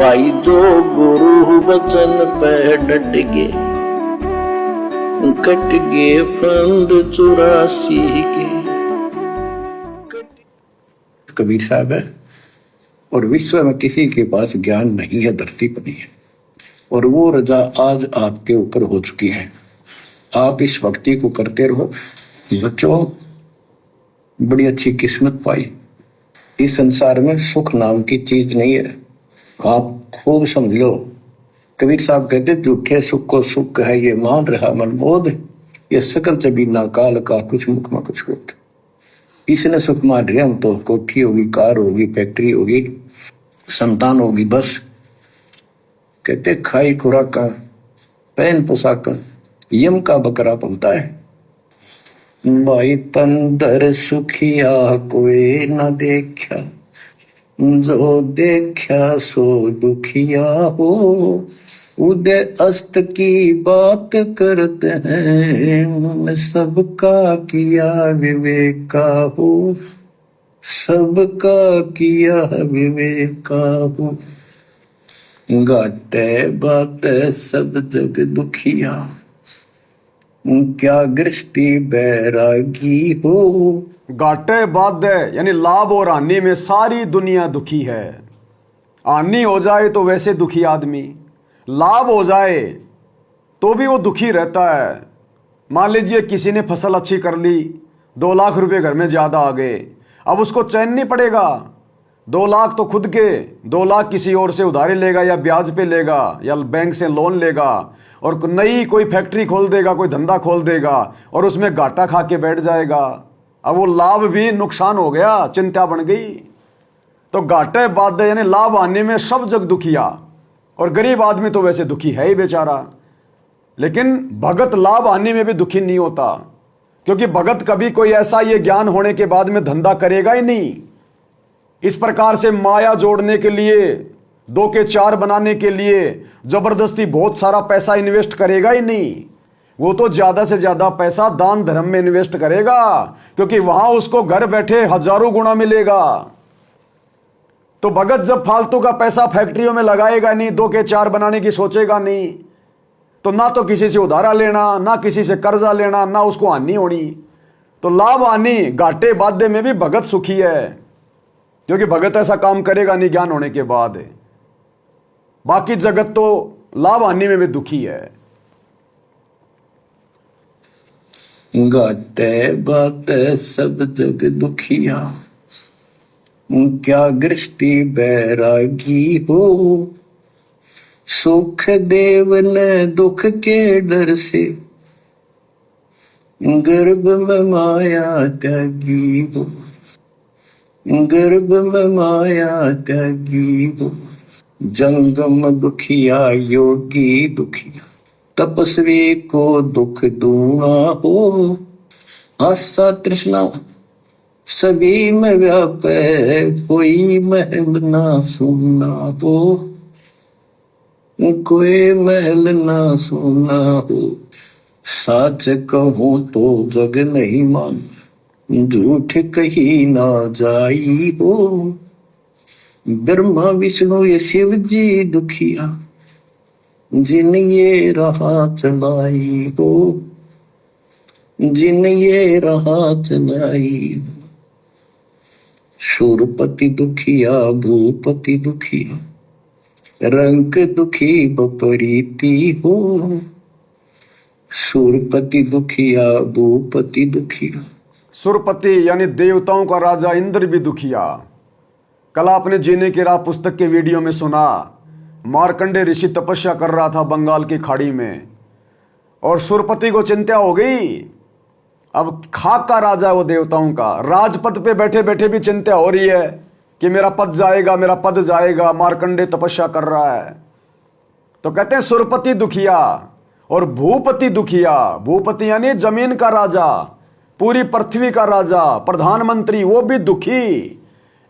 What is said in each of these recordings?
भाई जो गुरु बचन पे डट गे, कट गे फंद 84 के। कबीर साहब है और विश्व में किसी के पास ज्ञान नहीं है, धरती पर नहीं है। और वो रजा आज आपके ऊपर हो चुकी है। आप इस भक्ति को करते रहो बच्चों, बड़ी अच्छी किस्मत पाई। इस संसार में सुख नाम की चीज नहीं है, आप खूब समझ लो। कबीर साहब कहते झूठे सुख को सुख है ये मान रहा मनमोद, ये सकल जबीना काल का कुछ मुख में कुछ होता। इसने सुख मान रहे हम तो, कोठी होगी, कार होगी, फैक्ट्री होगी, संतान होगी, बस। कहते खाई खुराक, पहन पोशाक, यम का बकरा पलता है। भाई तंदर सुखिया कोई न देखा, जो देखा सो दुखिया हो। उदय अस्त की बात करते हैं, मन सबका किया विवेका हो, सबका किया विवेका हो। घाटे बात सब जग दुखिया, क्या गृष्टि बैरागी हो। घाटे बाध्य यानी लाभ और हानि में सारी दुनिया दुखी है। हानि हो जाए तो वैसे दुखी आदमी, लाभ हो जाए तो भी वो दुखी रहता है। मान लीजिए किसी ने फसल अच्छी कर ली, 2 लाख रुपए घर में ज़्यादा आ गए, अब उसको चैन नहीं पड़ेगा। 2 लाख तो खुद के, 2 लाख किसी और से उधारी लेगा या ब्याज पे लेगा या बैंक से लोन लेगा और नई कोई फैक्ट्री खोल देगा, कोई धंधा खोल देगा और उसमें घाटा खा के बैठ जाएगा। अब वो लाभ भी नुकसान हो गया, चिंता बन गई। तो घाटे बाध्य यानी लाभ आने में सब जग दुखिया, और गरीब आदमी तो वैसे दुखी है ही बेचारा। लेकिन भगत लाभ आने में भी दुखी नहीं होता, क्योंकि भगत कभी कोई ऐसा ये ज्ञान होने के बाद में धंधा करेगा ही नहीं। इस प्रकार से माया जोड़ने के लिए, 2 के 4 बनाने के लिए जबरदस्ती बहुत सारा पैसा इन्वेस्ट करेगा ही नहीं। वो तो ज्यादा से ज्यादा पैसा दान धर्म में इन्वेस्ट करेगा, क्योंकि वहां उसको घर बैठे हजारों गुना मिलेगा। तो भगत जब फालतू का पैसा फैक्ट्रियों में लगाएगा नहीं, 2 के 4 बनाने की सोचेगा नहीं, तो ना तो किसी से उधारा लेना, ना किसी से कर्जा लेना, ना उसको हानि होनी। तो लाभ हानि घाटे बाध्य में भी भगत सुखी है, क्योंकि भगत ऐसा काम करेगा नहीं ज्ञान होने के बाद। बाकी जगत तो लाभ हानि में भी दुखी है। घाटे बात सब जग दुखिया, क्या गृष्टि बैरागी हो। सुख देव ने दुख के डर से, गर्भ में माया त्यागी हो, गर्भ में माया त्यागी हो। जंगम दुखिया योगी दुखिया, तपस्वी को दुख दूना हो। आशा तृष्णा सभी में व्यापे, कोई महल ना सुना हो, कोई महल ना सुना हो। सच कहूं तो जग नहीं मान, झूठ कही ना जाई हो। ब्रह्मा विष्णु ये शिव जी दुखिया, जिन ये राह चलाई हो, जिन ये राह चलाई हो। शूरपति दुखिया भूपति दुखिया, रंग दुखी बपरीति हो। सूरपति दुखिया भूपति दुखिया। सुरपति यानी देवताओं का राजा इंद्र भी दुखिया। कल आपने जीने की राह पुस्तक के वीडियो में सुना, मार्कंडे ऋषि तपस्या कर रहा था बंगाल की खाड़ी में, और सुरपति को चिंता हो गई। अब खाक का राजा है वो देवताओं का, राजपद पे बैठे बैठे भी चिंता हो रही है कि मेरा पद जाएगा, मेरा पद जाएगा। मार्कंडे तपस्या कर रहा है। तो कहते हैं सुरपति दुखिया और भूपति दुखिया। भूपति यानी जमीन का राजा, पूरी पृथ्वी का राजा, प्रधानमंत्री, वो भी दुखी।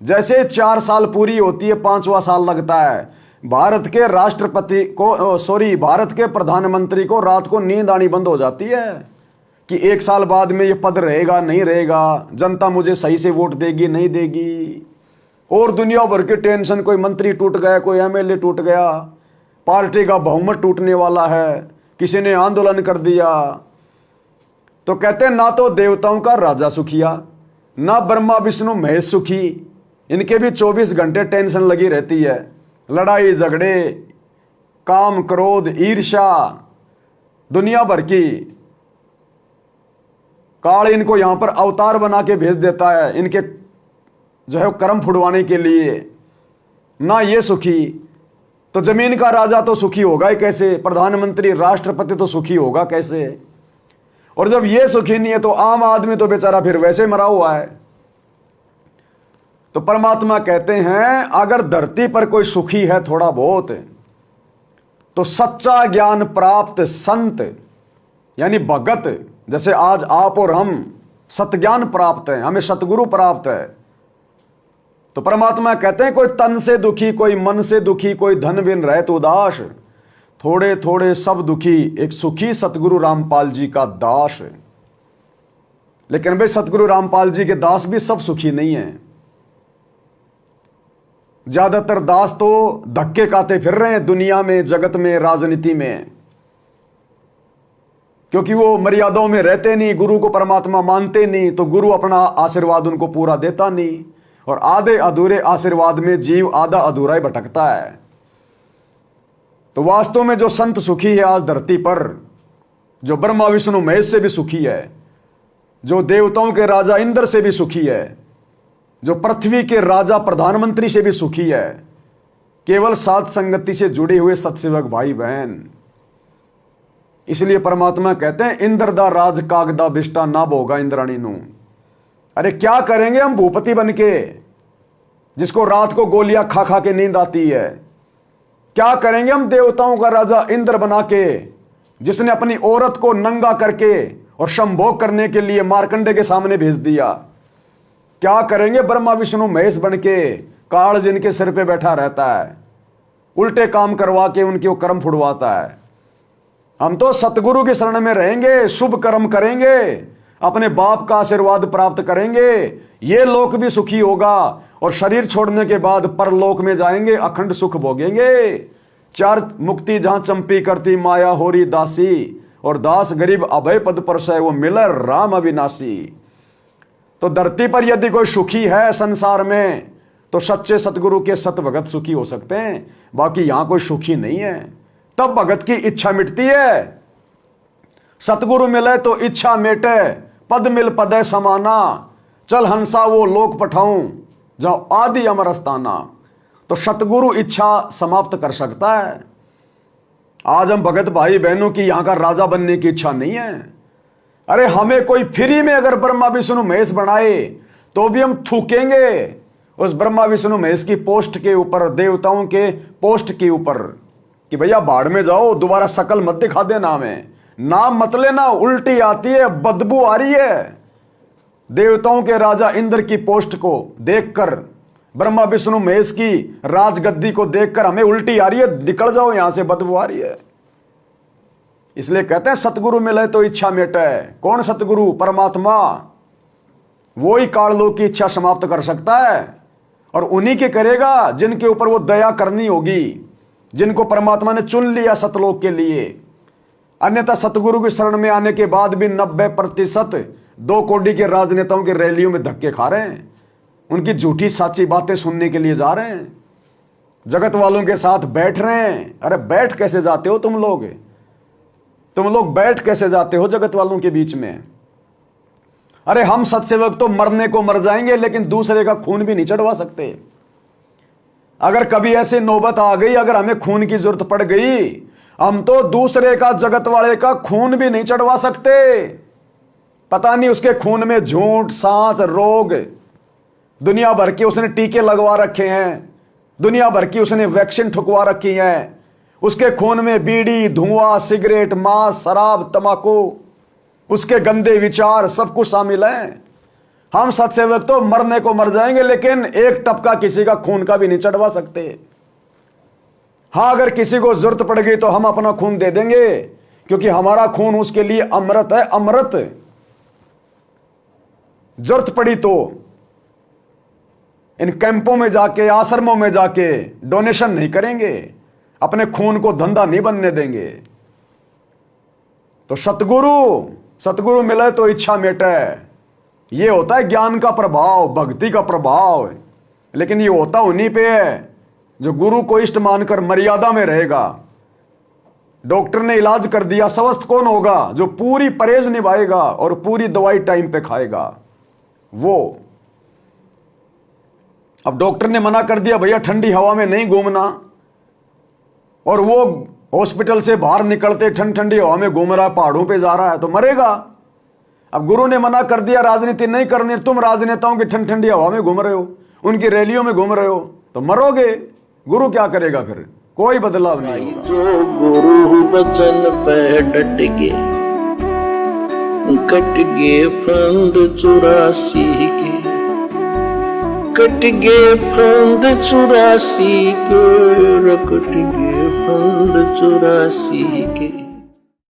जैसे 4 साल पूरी होती है, 5वां साल लगता है। भारत के राष्ट्रपति को, भारत के प्रधानमंत्री को रात को नींद आनी बंद हो जाती है कि 1 साल बाद में ये पद रहेगा नहीं रहेगा, जनता मुझे सही से वोट देगी नहीं देगी। और दुनिया भर की टेंशन, कोई मंत्री टूट गया, कोई एमएलए टूट गया, पार्टी का बहुमत टूटने वाला है, किसी ने आंदोलन कर दिया। तो कहते हैं ना तो देवताओं का राजा सुखिया, ना ब्रह्मा विष्णु महेश सुखी, इनके भी 24 घंटे टेंशन लगी रहती है, लड़ाई झगड़े, काम क्रोध ईर्ष्या, दुनिया भर की। काल इनको यहां पर अवतार बना के भेज देता है इनके जो है कर्म फुड़वाने के लिए। ना ये सुखी, तो जमीन का राजा तो सुखी होगा ही कैसे, प्रधानमंत्री राष्ट्रपति तो सुखी होगा कैसे। और जब ये सुखी नहीं है तो आम आदमी तो बेचारा फिर वैसे मरा हुआ है। तो परमात्मा कहते हैं अगर धरती पर कोई सुखी है थोड़ा बहुत, तो सच्चा ज्ञान प्राप्त संत यानी भगत, जैसे आज आप और हम सतज्ञान प्राप्त है, हमें सतगुरु प्राप्त है। तो परमात्मा कहते हैं कोई तन से दुखी, कोई मन से दुखी, कोई धन बिन रहत उदास, थोड़े थोड़े सब दुखी, एक सुखी सतगुरु रामपाल जी का दास। लेकिन भाई सतगुरु रामपाल जी के दास भी सब सुखी नहीं है। ज्यादातर दास तो धक्के खाते फिर रहे हैं दुनिया में, जगत में, राजनीति में, क्योंकि वो मर्यादाओं में रहते नहीं, गुरु को परमात्मा मानते नहीं, तो गुरु अपना आशीर्वाद उनको पूरा देता नहीं, और आधे अधूरे आशीर्वाद में जीव आधा अधूरा ही भटकता है। तो वास्तव में जो संत सुखी है आज धरती पर, जो ब्रह्मा विष्णु महेश से भी सुखी है, जो देवताओं के राजा इंद्र से भी सुखी है, जो पृथ्वी के राजा प्रधानमंत्री से भी सुखी है, केवल साध संगति से जुड़े हुए सत्सेवक भाई बहन। इसलिए परमात्मा कहते हैं इंद्र दा राज कागदा बिष्टा ना भोगा इंद्राणी नू। अरे क्या करेंगे हम भूपति बनके, जिसको रात को गोलियां खा खा के नींद आती है? क्या करेंगे हम देवताओं का राजा इंद्र बना के, जिसने अपनी औरत को नंगा करके और संभोग करने के लिए मार्कंडे के सामने भेज दिया? क्या करेंगे ब्रह्मा विष्णु महेश बनके, काल जिनके सिर पे बैठा रहता है, उल्टे काम करवा के उनके वो कर्म फुड़वाता है? हम तो सतगुरु की शरण में रहेंगे, शुभ कर्म करेंगे, अपने बाप का आशीर्वाद प्राप्त करेंगे, ये लोक भी सुखी होगा, और शरीर छोड़ने के बाद परलोक में जाएंगे, अखंड सुख भोगेंगे। चार मुक्ति जहां चंपी करती माया होरी दासी, और दास गरीब अभय पद पर से वो मिले राम अविनाशी। तो धरती पर यदि कोई सुखी है संसार में, तो सच्चे सतगुरु के सत भगत सुखी हो सकते हैं, बाकी यहां कोई सुखी नहीं है। तब भगत की इच्छा मिटती है। सतगुरु मिले तो इच्छा मेटे, पद मिल पदे समाना, चल हंसा वो लोक पठाऊं जाओ आदि अमर अस्ताना। तो सतगुरु इच्छा समाप्त कर सकता है। आज हम भगत भाई बहनों की यहां का राजा बनने की इच्छा नहीं है। अरे हमें कोई फ्री में अगर ब्रह्मा विष्णु महेश बनाए तो भी हम थूकेंगे उस ब्रह्मा विष्णु महेश की पोस्ट के ऊपर, देवताओं के पोस्ट के ऊपर, कि भैया बाढ़ में जाओ, दोबारा शकल मत दिखा देना हमें, नाम मत लेना, उल्टी आती है, बदबू आ रही है। देवताओं के राजा इंद्र की पोस्ट को देखकर, ब्रह्मा विष्णु महेश की राजगद्दी को देखकर हमें उल्टी आ रही है, निकल जाओ यहां से, बदबू आ रही है। इसलिए कहते हैं सतगुरु मिले तो इच्छा मेटे। कौन सतगुरु? परमात्मा। वो ही काललोक की इच्छा समाप्त कर सकता है, और उन्हीं के करेगा जिनके ऊपर वो दया करनी होगी, जिनको परमात्मा ने चुन लिया सतलोक के लिए। अन्यथा सतगुरु की शरण में आने के बाद भी 90% 2 कौड़ी के राजनेताओं की रैलियों में धक्के खा रहे हैं, उनकी झूठी साची बातें सुनने के लिए जा रहे हैं, जगत वालों के साथ बैठ रहे हैं। अरे बैठ कैसे जाते हो तुम लोग? तुम लोग बैठ कैसे जाते हो जगत वालों के बीच में? अरे हम सत्सेवक तो मरने को मर जाएंगे, लेकिन दूसरे का खून भी नहीं चढ़वा सकते। अगर कभी ऐसी नौबत आ गई, अगर हमें खून की जरूरत पड़ गई, हम तो दूसरे का, जगत वाले का खून भी नहीं चढ़वा सकते। पता नहीं उसके खून में झूठ, सांस, रोग, दुनिया भर के उसने टीके लगवा रखे हैं, दुनिया भर की उसने वैक्सीन ठुकवा रखी है, उसके खून में बीड़ी, धुआं, सिगरेट, मांस, शराब, तंबाकू, उसके गंदे विचार सब कुछ शामिल हैं। हम सत्सेवक तो मरने को मर जाएंगे, लेकिन एक टपका किसी का खून का भी नहीं चढ़वा सकते। हां, अगर किसी को जरूरत पड़ गई तो हम अपना खून दे देंगे, क्योंकि हमारा खून उसके लिए अमृत है, अमृत। जरूरत पड़ी तो इन कैंपों में जाके, आश्रमों में जाके डोनेशन नहीं करेंगे, अपने खून को धंधा नहीं बनने देंगे। तो सतगुरु मिले तो इच्छा मिटे, ये होता है ज्ञान का प्रभाव, भक्ति का प्रभाव। लेकिन ये होता उन्हीं पे है जो गुरु को इष्ट मानकर मर्यादा में रहेगा। डॉक्टर ने इलाज कर दिया, स्वस्थ कौन होगा? जो पूरी परहेज निभाएगा और पूरी दवाई टाइम पे खाएगा वो। अब डॉक्टर ने मना कर दिया भैया ठंडी हवा में नहीं घूमना, और वो हॉस्पिटल से बाहर निकलते ठंडी हवा में घूम रहा है, पहाड़ों पे जा रहा है, तो मरेगा। अब गुरु ने मना कर दिया राजनीति नहीं करनी, तुम राजनेताओं की ठंडी हवा में घूम रहे हो, उनकी रैलियों में घूम रहे हो, तो मरोगे। गुरु क्या करेगा फिर? कोई बदलाव नहीं होगा। जो गुरु बचन पे डट गए, कट गए फंद 84 के, कट गए फंद 84 के, कट गए फंद 84 के।